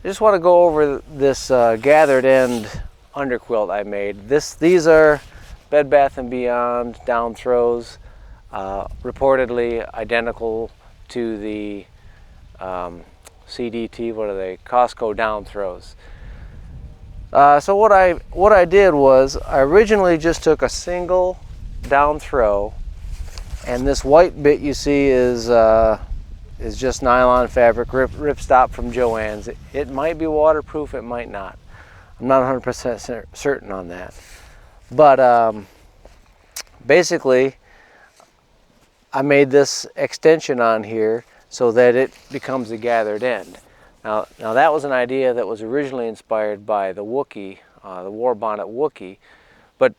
I just want to go over this gathered end underquilt I made. These are Bed Bath & Beyond down throws, reportedly identical to the CDT, what are they, Costco down throws. So what I did was I originally just took a single down throw, and this white bit you see is just nylon fabric, ripstop from Joann's. It might be waterproof, it might not. I'm not 100% certain on that. But basically, I made this extension on here so that it becomes a gathered end. Now that was an idea that was originally inspired by the wookie, the warbonnet wookie, but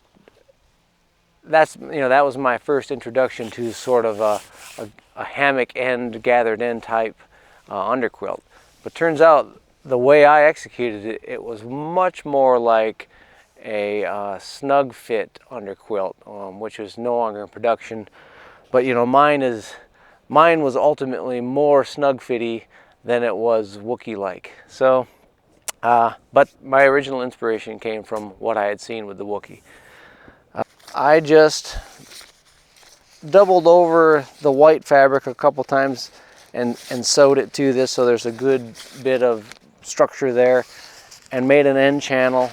that was my first introduction to sort of a hammock end, gathered end type underquilt. But turns out the way I executed it, it was much more like a Snugfit underquilt, which is no longer in production. But mine was ultimately more Snugfitty than it was Wookie-like. So, but my original inspiration came from what I had seen with the Wookie. I just doubled over the white fabric a couple times and sewed it to this so there's a good bit of structure there, and made an end channel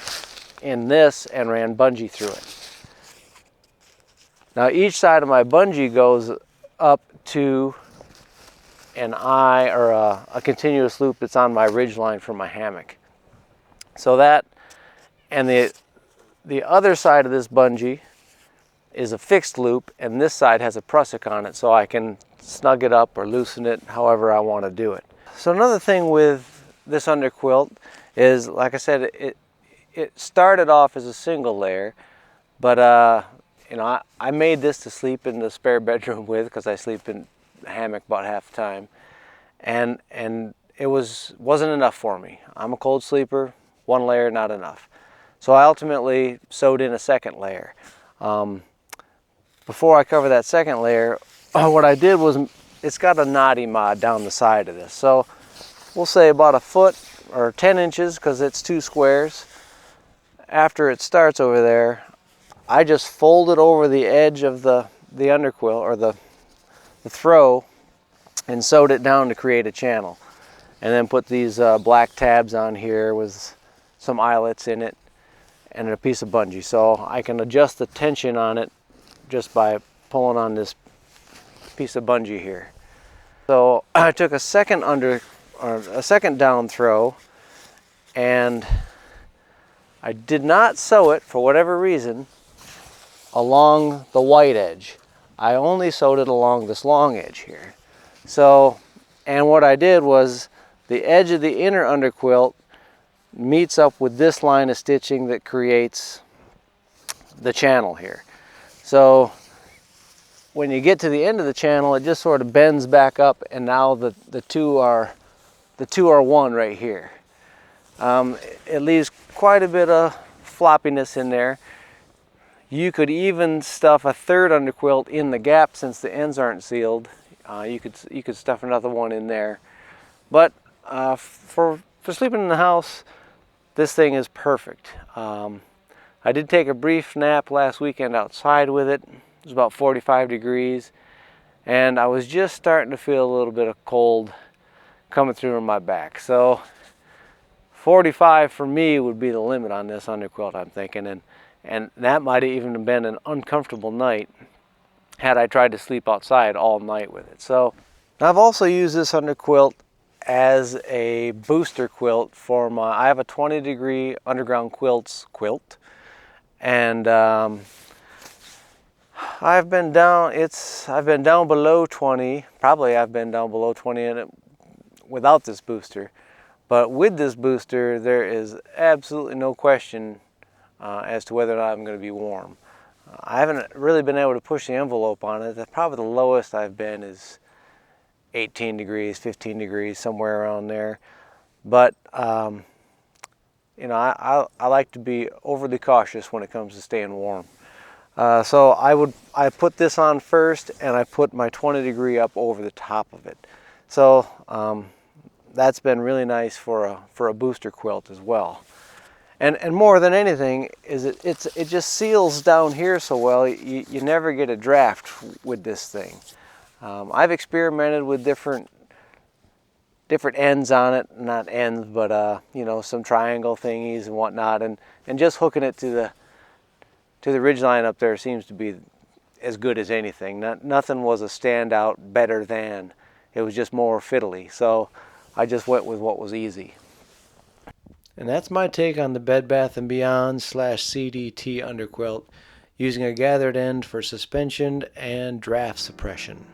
in this and ran bungee through it. Now each side of my bungee goes up to an eye, or a continuous loop that's on my ridge line for my hammock. So that, and the other side of this bungee is a fixed loop, and this side has a prusik on it, so I can snug it up or loosen it however I want to do it. So another thing with this underquilt is, like I said, it started off as a single layer, but I made this to sleep in the spare bedroom with, because I sleep in the hammock about half the time, and it wasn't enough for me. I'm a cold sleeper, one layer not enough. So I ultimately sewed in a second layer. Before I cover that second layer, what I did was, it's got a knotty mod down the side of this. So we'll say about a foot or 10 inches, because it's 2 squares. After it starts over there, I just folded over the edge of the underquilt, or the throw, and sewed it down to create a channel. And then put these black tabs on here with some eyelets in it and a piece of bungee. So I can adjust the tension on it just by pulling on this piece of bungee here. So I took a second down throw, and I did not sew it, for whatever reason, along the white edge. I only sewed it along this long edge here. So, and what I did was, the edge of the inner underquilt meets up with this line of stitching that creates the channel here. So when you get to the end of the channel, it just sort of bends back up, and now the two are one right here. It leaves quite a bit of floppiness in there. You could even stuff a third underquilt in the gap, since the ends aren't sealed. You could stuff another one in there. But for sleeping in the house, this thing is perfect. I did take a brief nap last weekend outside with it. It was about 45 degrees, and I was just starting to feel a little bit of cold coming through in my back. So 45 for me would be the limit on this underquilt, I'm thinking, and that might have even been an uncomfortable night had I tried to sleep outside all night with it. So I've also used this underquilt as a booster quilt for I have a 20-degree underground quilts quilt, and I've been down below 20. Probably I've been down below 20 in it without this booster, but with this booster there is absolutely no question as to whether or not I'm going to be warm. I haven't really been able to push the envelope on it. Probably the lowest I've been is 18 degrees, 15 degrees, somewhere around there. But I like to be overly cautious when it comes to staying warm. So I put this on first, and I put my 20 degree up over the top of it. So that's been really nice for a booster quilt as well. And more than anything is it just seals down here so well. You never get a draft with this thing. I've experimented with different ends on it, not ends, but you know, some triangle thingies and whatnot, and just hooking it to the ridge line up there seems to be as good as anything. Nothing was a standout better than. It was just more fiddly, so I just went with what was easy. And that's my take on the Bed Bath & Beyond / CDT underquilt, using a gathered end for suspension and draft suppression.